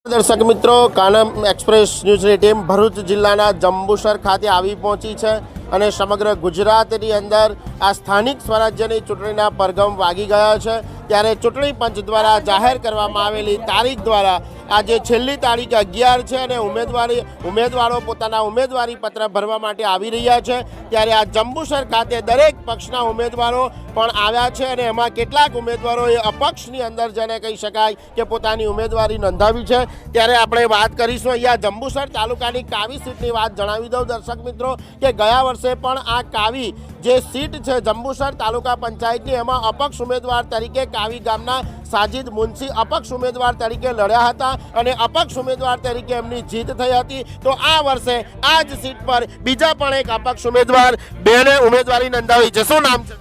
દર્શક મિત્રો, કાનમ એક્સપ્રેસ ન્યૂઝની ટીમ ભરૂચ જિલ્લાના જંબુસર ખાતે આવી પહોંચી છે અને સમગ્ર ગુજરાતની અંદર આ સ્થાનિક સ્વરાજ્યની ચૂંટણીના પરગમ વાગી ગયા છે। ત્યારે ચૂંટણી પંચ દ્વારા જાહેર કરવામાં આવેલી તારીખ દ્વારા આજે છેલ્લી તારીખ 11 છે અને ઉમેદવારો પોતાના ઉમેદવારી પત્ર ભરવા માટે આવી રહ્યા છે। ત્યારે આ જંબુસર ખાતે દરેક પક્ષના ઉમેદવારો પણ આવ્યા છે અને એમાં કેટલાક ઉમેદવારોએ અપક્ષની અંદર જેને કહી શકાય કે પોતાની ઉમેદવારી નોંધાવી છે। ત્યારે આપણે વાત કરીશું અહીંયા જંબુસર તાલુકાની કાવી સીટની વાત જણાવી દઉં દર્શક મિત્રો કે ગયા વર્ષે પણ આ કાવી જે સીટ છે જંબુસર તાલુકા પંચાયતની એમાં અપક્ષ ઉમેદવાર તરીકે કાવી ગામના સાજિદ મુનશી અપક્ષ ઉમેદવાર તરીકે લડ્યા હતા અને અપક્ષ ઉમેદવાર તરીકે એમની જીત થઈ હતી। તો આ વર્ષે આ જ સીટ પર બીજા પણ એક અપક્ષ ઉમેદવાર બેને ઉમેદવારી નોંધાવી છે। શું નામ છે?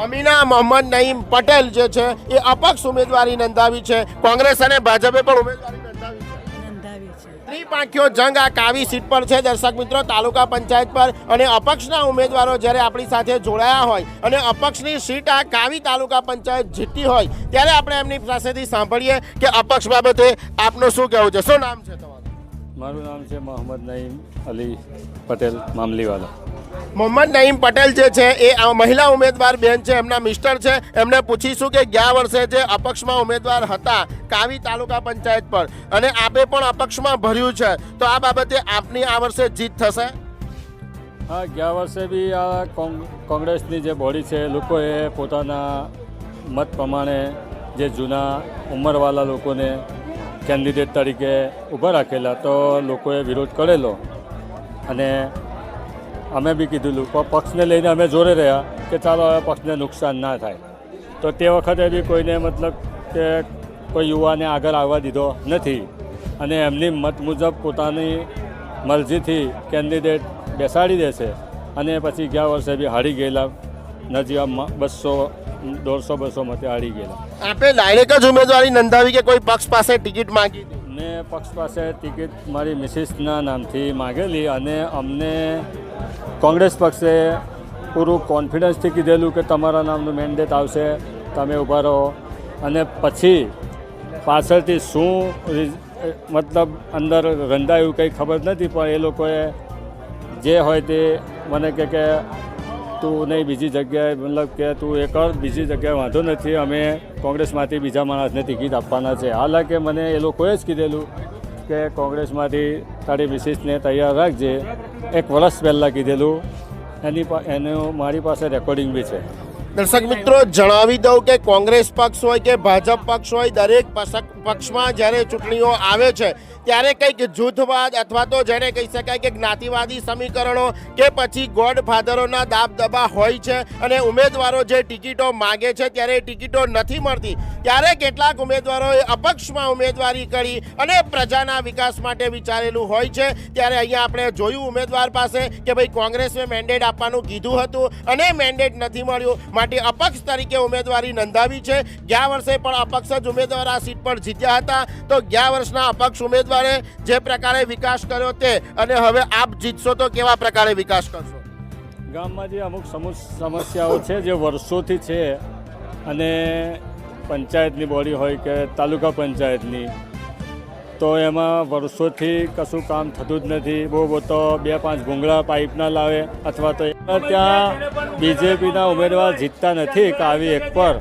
અમીના મોહમ્મદ નઈમ પટેલ જે છે એ અપક્ષ ઉમેદવારી નોંધાવી છે। કોંગ્રેસ અને ભાજપે પણ ઉમેદવારી નોંધાવી છે। ત્રિપાંખીઓ જંગ આ કાવી સીટ પર છે દર્શક મિત્રો, તાલુકા પંચાયત પર। અને અપક્ષના ઉમેદવારો જ્યારે આપણી સાથે જોડાયા હોય અને અપક્ષની સીટ આ કાવી તાલુકા પંચાયત જીતી હોય ત્યારે આપણે એમની પાસેથી સાંભળીએ કે અપક્ષ બાબતે આપનું શું કહેવું છે। શું નામ છે તમારું? મારું નામ છે મોહમ્મદ નઈમ અલી પટેલ મામલીવાલા। મોહમ્મદ નઈમ પટેલ જે છે એ મહિલા ઉમેદવાર બેન છે, એમના મિસ્ટર છે। એમને પૂછીશું કે ગયા વર્ષે જે અપક્ષમાં ઉમેદવાર હતા કાવી તાલુકા પંચાયત પર અને આપે પણ અપક્ષમાં ભર્યું છે, તો આ બાબતે આપની આ વર્ષે જીત થશે? હા, ગયા વર્ષે બી આ કોંગ્રેસની જે બોડી છે લોકોએ પોતાના મત પ્રમાણે જે જૂના ઉંમરવાળા લોકોને કેન્ડિડેટ તરીકે ઊભા રાખેલા, તો લોકોએ વિરોધ કરેલો અને અમે બી કીધેલું પક્ષને લઈને અમે જોડે રહ્યા કે ચાલો હવે પક્ષને નુકસાન ના થાય। તો તે વખતે બી કોઈને મતલબ કે કોઈ યુવાને આગળ આવવા દીધો નથી અને એમની મત મુજબ પોતાની મરજીથી કેન્ડિડેટ બેસાડી દેશે અને પછી ગયા વર્ષે બી હારી ગયેલા, નજીક 200-250 મતે હારી ગયેલા। આપે ડાયરેક્ટ જ ઉમેદવારી નોંધાવી કે કોઈ પક્ષ પાસે ટિકિટ માંગી? ને પક્ષ પાસે ટિકિટ મારી મિસિસના નામથી માગેલી અને અમને કોંગ્રેસ પક્ષે પૂરું કોન્ફિડન્સથી કીધેલું કે તમારા નામનું મેન્ડેટ આવશે, તમે ઊભા રહો। અને પછી પાછળથી શું મતલબ અંદર રંધાયું કંઈ ખબર નથી, પણ એ લોકોએ જે હોય તે મને કે તું નહીં બીજી જગ્યાએ મતલબ કે તું એ કર, બીજી જગ્યાએ વાંધો નથી, અમે કોંગ્રેસમાંથી બીજા માણસને ટિકિટ આપવાના છે। હાલાકે મને એ લોકોએ જ કીધેલું કે કોંગ્રેસમાંથી તારી મિસિસને તૈયાર રાખજે, 1 વર્ષ પહેલાં કીધેલું। એનું મારી પાસે રેકોર્ડિંગ બી છે। દર્શક મિત્રો, જણાવી દઉં કે કોંગ્રેસ પક્ષ હોય કે ભાજપ પક્ષ હોય, દરેક પક્ષમાં જ્યારે ચૂંટણીઓ આવે છે ત્યારે કંઈક જૂથવાદ અથવા તો જેને કહી શકાય કે જ્ઞાતિવાદી સમીકરણો કે પછી ગોડફાધરોના દાબદબા હોય છે અને ઉમેદવારો જે ટિકિટો માગે છે ત્યારે ટિકિટો નથી મળતી। ત્યારે કેટલાક ઉમેદવારોએ અપક્ષમાં ઉમેદવારી કરી અને પ્રજાના વિકાસ માટે વિચારેલું હોય છે। ત્યારે અહીંયા આપણે જોયું ઉમેદવાર પાસે કે ભાઈ કોંગ્રેસે મેન્ડેટ આપવાનું કીધું હતું અને મેન્ડેટ નથી મળ્યું, માટે અપક્ષ તરીકે ઉમેદવારી નોંધાવી છે। ગયા વર્ષે પણ અપક્ષ જ ઉમેદવાર આ સીટ પર જીત્યા હતા। તો ગયા વર્ષના અપક્ષ ઉમેદવારે જે પ્રકારે વિકાસ કર્યો તે અને હવે આપ જીતશો તો કેવા પ્રકારે વિકાસ કરશો? ગામમાં જે અમુક સમસ્યાઓ છે જે વર્ષોથી છે અને પંચાયતની બોડી હોય કે તાલુકા પંચાયતની, તો એમાં વર્ષોથી કશું કામ થતું જ નથી। બહુ તો 2-5 ભૂંગળા પાઇપના લાવે અથવા તો ત્યાં બીજેપીના ઉમેદવાર જીતતા નથી કાવી એક પર,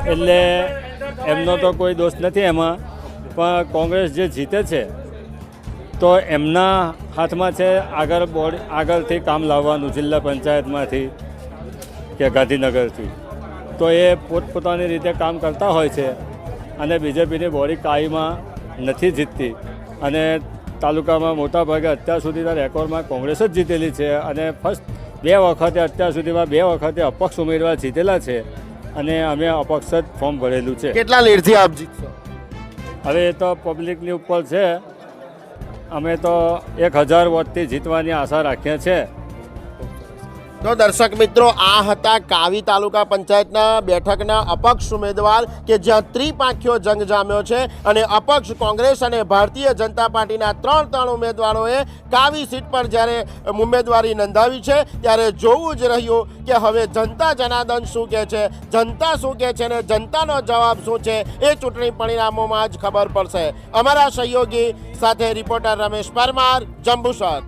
એટલે એમનો તો કોઈ દોષ નથી એમાં, પણ કોંગ્રેસ જે જીતે છે તો એમના હાથમાં છે આગળથી કામ લાવવાનું જિલ્લા પંચાયતમાંથી કે ગાંધીનગરથી, તો એ પોતપોતાની રીતે કામ કરતા હોય છે અને બીજેપીની બોડી કાયમાં નથી જીતતી અને તાલુકામાં મોટાભાગે અત્યાર સુધીના રેકોર્ડમાં કોંગ્રેસ જ જીતેલી છે અને અત્યાર સુધીમાં 2 વખતે અપક્ષ ઉમેદવાર જીતેલા છે અને અમે અપક્ષ જ ફોર્મ ભરેલું છે। કેટલા લીડથી આપ જીતશો? હવે એ તો પબ્લિકની ઉપર છે, અમે તો 1000 વોટથી જીતવાની આશા રાખીએ છીએ। તો દર્શક મિત્રો, આ હતા કાવી તાલુકા પંચાયતના બેઠકના અપક્ષ ઉમેદવાર કે જ્યાં ત્રિપાંખીયો જંગ જામ્યો છે અને અપક્ષ કોંગ્રેસ અને ભારતીય જનતા પાર્ટીના ત્રણ ઉમેદવારોએ કાવી સીટ પર જ્યારે ઉમેદવારી નોંધાવી છે ત્યારે જોવું જ રહ્યું કે હવે જનતા જનાર્દન શું કહે છે, જનતા શું કહે છે અને જનતાનો જવાબ શું છે એ ચૂંટણી પરિણામોમાં જ ખબર પડશે. અમારા સહયોગી સાથે રિપોર્ટર રમેશ પરમાર, જંબુસર.